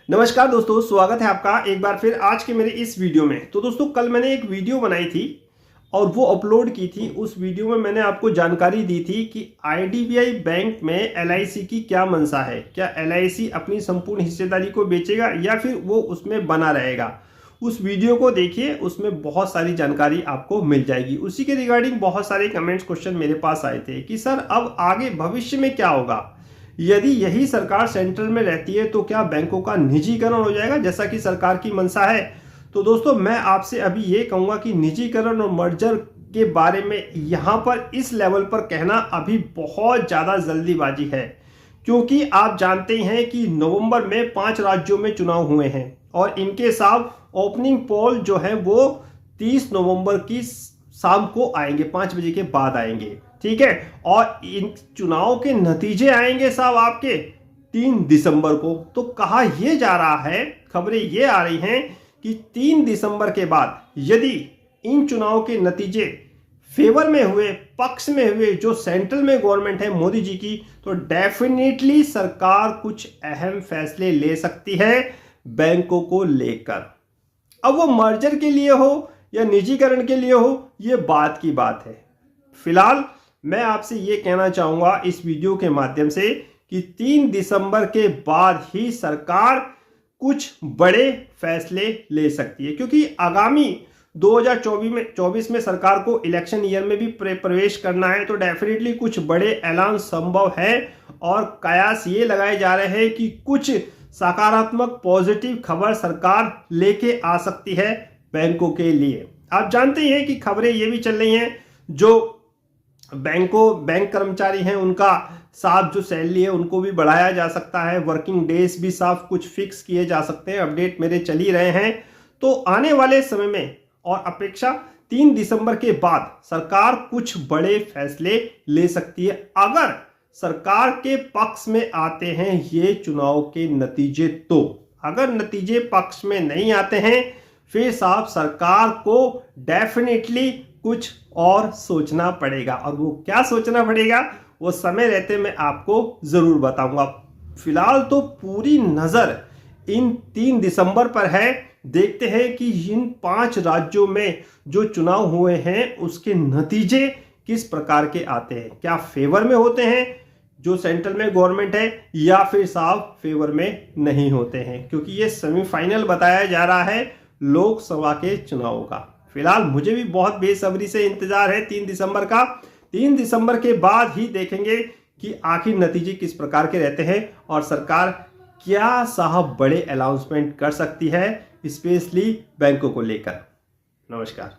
नमस्कार दोस्तों, स्वागत है आपका एक बार फिर आज के मेरे इस वीडियो में। तो दोस्तों कल मैंने एक वीडियो बनाई थी और वो अपलोड की थी। उस वीडियो में मैंने आपको जानकारी दी थी कि आईडीबीआई बैंक में एलआईसी की क्या मंशा है। क्या एलआईसी अपनी संपूर्ण हिस्सेदारी को बेचेगा या फिर वो उसमें बना रहेगा। उस वीडियो को देखिए, उसमें बहुत सारी जानकारी आपको मिल जाएगी। उसी के रिगार्डिंग बहुत सारे कमेंट्स क्वेश्चन मेरे पास आए थे कि सर अब आगे भविष्य में क्या होगा, यदि यही सरकार सेंट्रल में रहती है तो क्या बैंकों का निजीकरण हो जाएगा जैसा कि सरकार की मंशा है। तो दोस्तों मैं आपसे अभी ये कहूंगा कि निजीकरण और मर्जर के बारे में यहां पर इस लेवल पर कहना अभी बहुत ज्यादा जल्दीबाजी है, क्योंकि आप जानते हैं कि नवंबर में 5 राज्यों में चुनाव हुए हैं और इनके साथ ओपनिंग पोल जो है वो 30 नवंबर की शाम को आएंगे, 5 बजे के बाद आएंगे, ठीक है। और इन चुनाव के नतीजे आएंगे साहब आपके 3 दिसंबर को। तो कहा यह जा रहा है, खबरें ये आ रही हैं कि 3 दिसंबर के बाद यदि इन चुनाव के नतीजे फेवर में हुए, पक्ष में हुए जो सेंट्रल में गवर्नमेंट है मोदी जी की, तो डेफिनेटली सरकार कुछ अहम फैसले ले सकती है बैंकों को लेकर। अब वो मर्जर के लिए हो या निजीकरण के लिए हो, ये बात की बात है। फिलहाल मैं आपसे ये कहना चाहूंगा इस वीडियो के माध्यम से कि 3 दिसंबर के बाद ही सरकार कुछ बड़े फैसले ले सकती है, क्योंकि आगामी 2024 में सरकार को इलेक्शन ईयर में भी प्रवेश करना है। तो डेफिनेटली कुछ बड़े ऐलान संभव है और कयास ये लगाए जा रहे हैं कि कुछ सकारात्मक पॉजिटिव खबर सरकार लेके आ सकती है बैंकों के लिए। आप जानते हैं कि खबरें ये भी चल रही हैं, जो बैंक कर्मचारी हैं उनका साफ जो सैलरी है उनको भी बढ़ाया जा सकता है, वर्किंग डेज भी साफ कुछ फिक्स किए जा सकते हैं। अपडेट मेरे चल ही रहे हैं। तो आने वाले समय में और अपेक्षा 3 दिसंबर के बाद सरकार कुछ बड़े फैसले ले सकती है, अगर सरकार के पक्ष में आते हैं ये चुनाव के नतीजे। तो अगर नतीजे पक्ष में नहीं आते हैं फिर साहब सरकार को डेफिनेटली कुछ और सोचना पड़ेगा, और वो क्या सोचना पड़ेगा वो समय रहते मैं आपको जरूर बताऊंगा। फिलहाल तो पूरी नजर इन 3 दिसंबर पर है। देखते हैं कि इन 5 राज्यों में जो चुनाव हुए हैं उसके नतीजे किस प्रकार के आते हैं, क्या फेवर में होते हैं जो सेंट्रल में गवर्नमेंट है या फिर साफ फेवर में नहीं होते हैं, क्योंकि ये सेमीफाइनल बताया जा रहा है लोकसभा के चुनाव का। फिलहाल मुझे भी बहुत बेसब्री से इंतजार है 3 दिसंबर का। 3 दिसंबर के बाद ही देखेंगे कि आखिर नतीजे किस प्रकार के रहते हैं और सरकार क्या साहब बड़े अनाउंसमेंट कर सकती है, स्पेशली बैंकों को लेकर। नमस्कार।